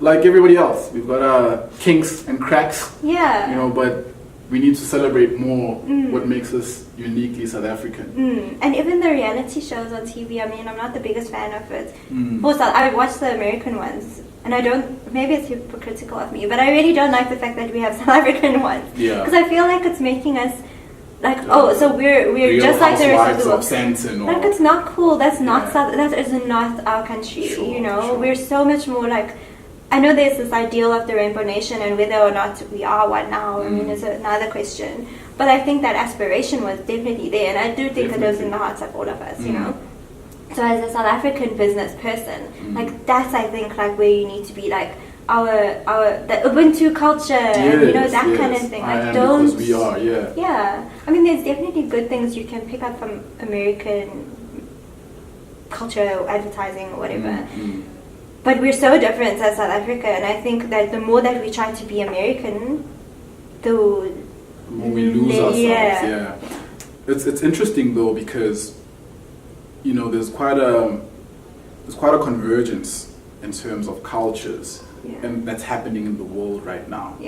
like everybody else, we've got our kinks and cracks, you know, but we need to celebrate more what makes us uniquely South African. And even the reality shows on TV, I mean, I'm not the biggest fan of it. I watch the American ones, and I don't, maybe it's hypocritical of me, but I really don't like the fact that we have South African ones. Because I feel like it's making us like, so we're just like the rest of the world. Like, it's not cool. That's not that is not our country. You know, we're so much more like. I know there's this ideal of the Rainbow Nation, and whether or not we are one now, I mean, is another question. But I think that aspiration was definitely there, and I do think it lives in the hearts of all of us, you know. So as a South African business person, like, that's, I think, like, where you need to be, like, the Ubuntu culture, and, you know, that kind of thing. Like, because we are, Yeah. I mean, there's definitely good things you can pick up from American culture, or advertising, or whatever. But we're so different as South Africa, and I think that the more that we try to be American, the more we lose ourselves. It's interesting though, because, you know, there's quite a convergence in terms of cultures, and that's happening in the world right now.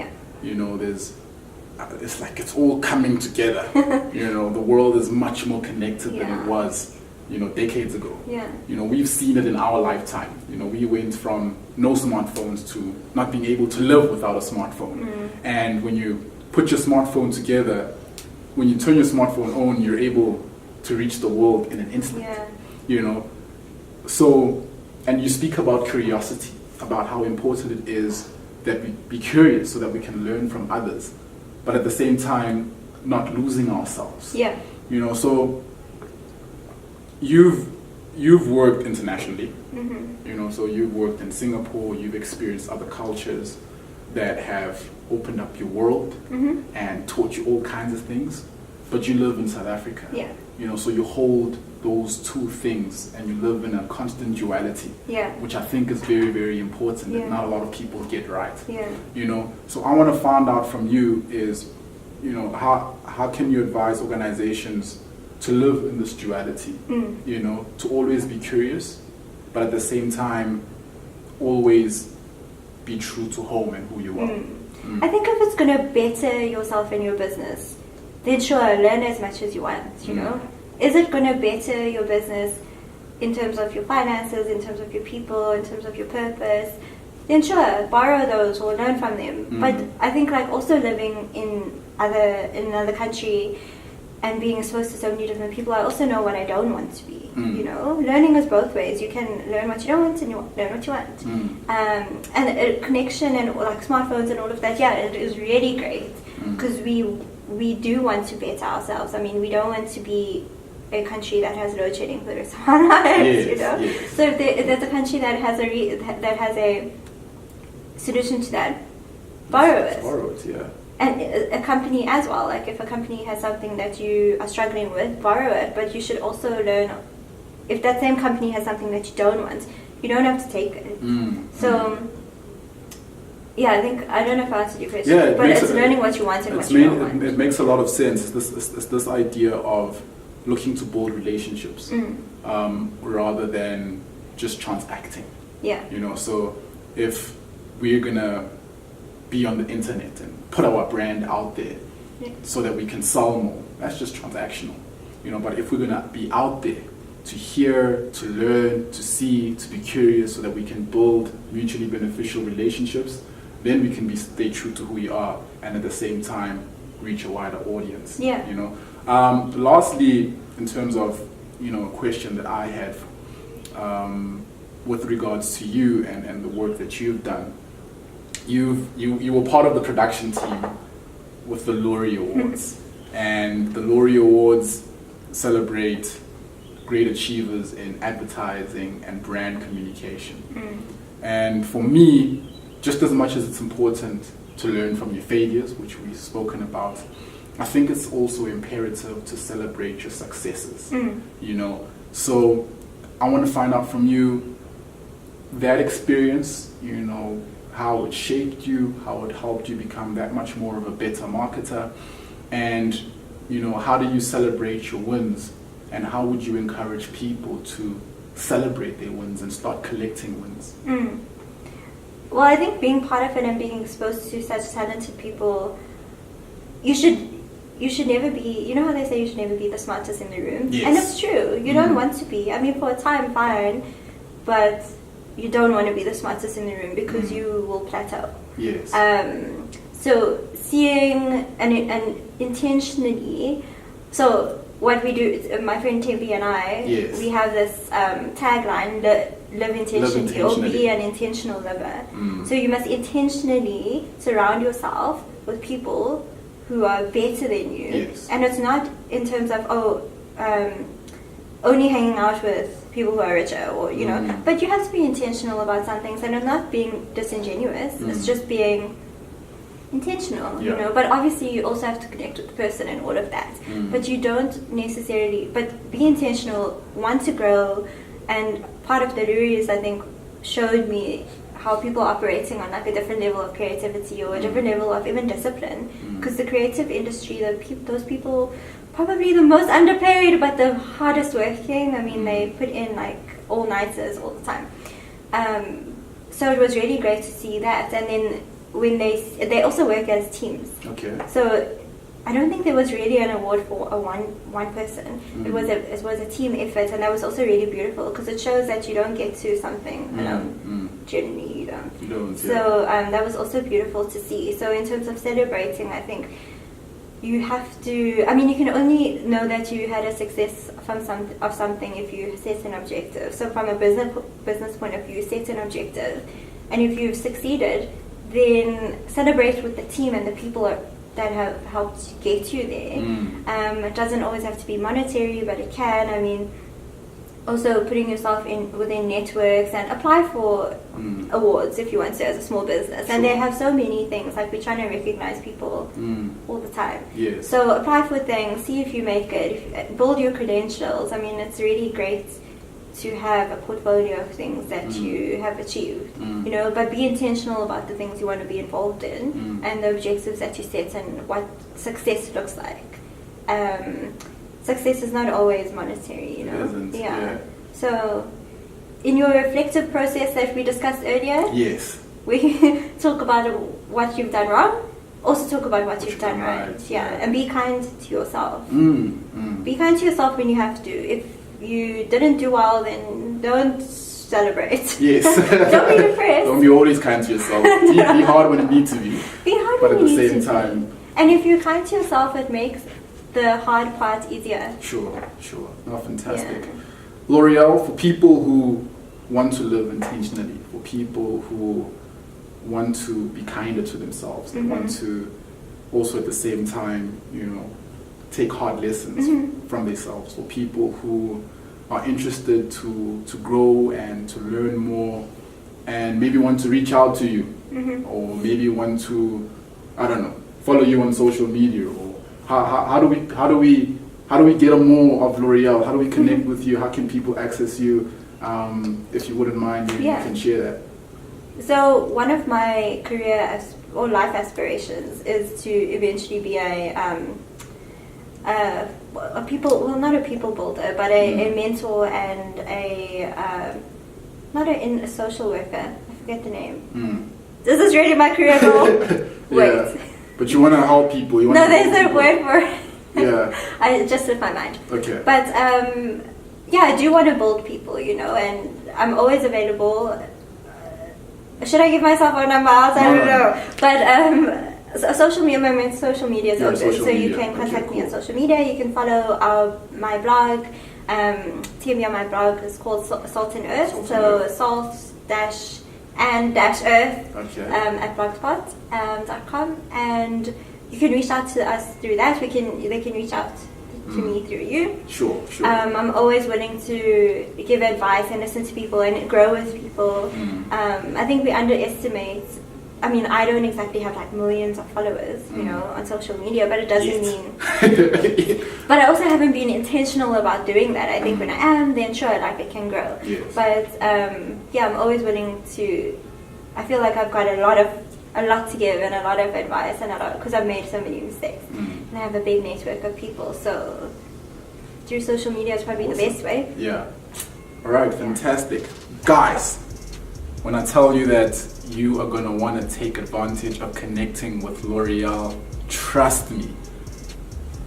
You know, it's like it's all coming together. You know, the world is much more connected than it was, you know, decades ago. You know, we've seen it in our lifetime. You know, we went from no smartphones to not being able to live without a smartphone. And when you put your smartphone together, when you turn your smartphone on, you're able to reach the world in an instant. You know, so, and you speak about curiosity, about how important it is that we be curious so that we can learn from others, but at the same time, not losing ourselves. You know, so you've worked internationally, you know, so you've worked in Singapore, you've experienced other cultures that have opened up your world and taught you all kinds of things, but you live in South Africa. You know, so you hold those two things and you live in a constant duality, which I think is very, very important that not a lot of people get right. You know, so I want to find out from you is, you know, how can you advise organizations to live in this duality, you know, to always be curious, but at the same time always be true to home and who you are. I think if it's going to better yourself and your business, then sure, learn as much as you want, you know. Is it going to better your business in terms of your finances, in terms of your people, in terms of your purpose? Then sure, borrow those or learn from them. But I think like also living in another country and being exposed to so many different people, I also know what I don't want to be. You know, learning is both ways. You can learn what you don't want and you learn what you want. And connection and like smartphones and all of that, yeah, it is really great because we do want to better ourselves. I mean, we don't want to be a country that has load shedding for the rest of our lives, you know. Yes. So if there's a country that has a solution to that, borrow it. Borrow it, yeah. And a company as well. Like if a company has something that you are struggling with, borrow it. But you should also learn. If that same company has something that you don't want, you don't have to take it. So. Yeah, I think I don't know if I answered your question, but it's learning what you want and what you don't want. It makes a lot of sense. This idea of looking to build relationships rather than just transacting. Yeah. You know, so if we're gonna be on the internet and put our brand out there so that we can sell more, that's just transactional. You know, but if we're gonna be out there to hear, to learn, to see, to be curious, so that we can build mutually beneficial relationships, then we can stay true to who we are and at the same time reach a wider audience. Yeah. You know. Lastly, in terms of, you know, a question that I had with regards to you and the work that you've done, you were part of the production team with the Leorie Awards, and the Leorie Awards celebrate great achievers in advertising and brand communication. And for me, just as much as it's important to learn from your failures, which we've spoken about, I think it's also imperative to celebrate your successes. You know, so I want to find out from you that experience, you know, how it shaped you, how it helped you become that much more of a better marketer, and, you know, how do you celebrate your wins, and how would you encourage people to celebrate their wins and start collecting wins? Well, I think being part of it and being exposed to such talented people, you should never be, you know how they say you should never be the smartest in the room? Yes. And it's true. You don't want to be. I mean, for a time, fine, but you don't want to be the smartest in the room because you will plateau. Yes. So seeing and intentionally, so what we do, my friend Tempe and I, we have this tagline, live intentionally, or be an intentional liver. So you must intentionally surround yourself with people who are better than you. And it's not in terms of, only hanging out with people who are richer, or, you know, but you have to be intentional about some things, and it's not being disingenuous, it's just being intentional, you know, but obviously you also have to connect with the person and all of that, but you don't necessarily, but be intentional, want to grow. And part of the Leorie's, I think, showed me how people are operating on like a different level of creativity or a different level of even discipline, because the creative industry, those people probably the most underpaid but the hardest working. I mean, they put in like all-nighters all the time, so it was really great to see that. And then when they also work as teams. So I don't think there was really an award for a one person. It was a team effort, and that was also really beautiful because it shows that you don't get to something alone. Generally, you don't. So that was also beautiful to see. So in terms of celebrating, I think you have to. I mean, you can only know that you had a success from something if you set an objective. So from a business point of view, set an objective, and if you've succeeded, then celebrate with the team and the people that have helped get you there. It doesn't always have to be monetary, but it can. I mean, also putting yourself within networks and apply for awards if you want to as a small business. And they have so many things, like we're trying to recognize people all the time. So apply for things, see if you make it, build your credentials. I mean, it's really great to have a portfolio of things that you have achieved, you know, but be intentional about the things you want to be involved in and the objectives that you set and what success looks like. Success is not always monetary, you know. It isn't, So in your reflective process that we discussed earlier, Yes. we talk about what you've done wrong, also talk about what you've done right. Yeah, and be kind to yourself. Be kind to yourself when you have to. If you didn't do well, then don't celebrate. Yes. Don't be depressed. Don't be always kind to yourself. Be hard when you need to be. Be hard But when at you the need same to time. be. And if you're kind to yourself, it makes the hard part easier. Sure. Oh, fantastic. Yeah. Laurielle, for people who want to live intentionally, for people who want to be kinder to themselves, and want to also at the same time, take hard lessons from themselves, for people who are interested to grow and to learn more, and maybe want to reach out to you, or maybe want to, I don't know, follow you on social media, or how do we get more of Laurielle? How do we connect with you? How can people access you? If you wouldn't mind, you can share that. So one of my career or life aspirations is to eventually be not a people builder, but a mentor and a social worker. I forget the name. This is really my career goal. Wait. But you want to help people. No, there's a word for it. Yeah. I just slipped my mind. Okay. But I do want to build people, and I'm always available. Should I give myself a number out? I don't know. But social media is open, so you can contact me on social media. You can follow my blog. TME on my blog is called Salt and Earth. Salt-and-earth at blogspot.com, and you can reach out to us through that. They can reach out to me through you. Sure. I'm always willing to give advice and listen to people and grow with people. I think we underestimate. I mean, I don't exactly have like millions of followers, on social media, but it doesn't mean. But I also haven't been intentional about doing that. I think when I am, then sure, like it can grow. Yes. But I'm always willing to. I feel like I've got a lot to give and a lot of advice because I've made so many mistakes, and I have a big network of people. So through social media is probably the best way. Yeah. All right. Fantastic, guys. When I tell you that you are going to want to take advantage of connecting with Laurielle, trust me.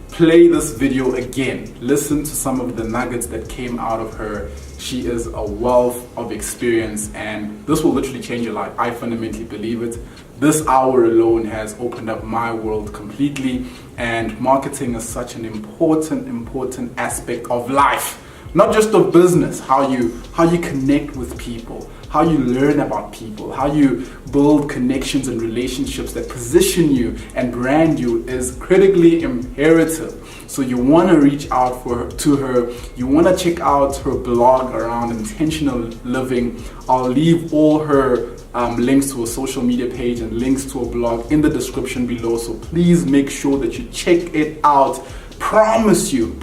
Play this video again. Listen to some of the nuggets that came out of her. She is a wealth of experience, and this will literally change your life. I fundamentally believe it. This hour alone has opened up my world completely, and marketing is such an important aspect of life. Not just of business, how you connect with people, how you learn about people, how you build connections and relationships that position you and brand you is critically imperative. So you want to reach out to her. You want to check out her blog around intentional living. I'll leave all her links to a social media page and links to a blog in the description below. So please make sure that you check it out. Promise you,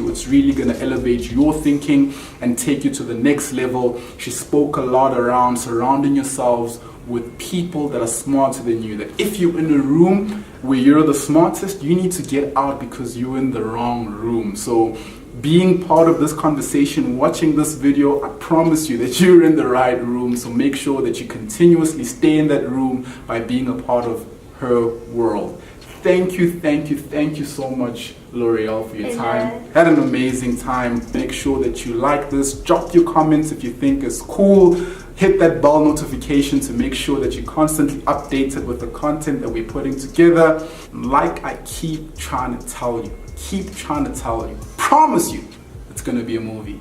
it's really going to elevate your thinking and take you to the next level. She spoke a lot around surrounding yourselves with people that are smarter than you. That if you're in a room where you're the smartest, you need to get out because you're in the wrong room. So being part of this conversation, watching this video, I promise you that you're in the right room. So make sure that you continuously stay in that room by being a part of her world. Thank you so much, Laurielle, for your time. Had an amazing time. Make sure that you like this. Drop your comments if you think it's cool. Hit that bell notification to make sure that you're constantly updated with the content that we're putting together. Like I keep trying to tell you, promise you, it's going to be a movie.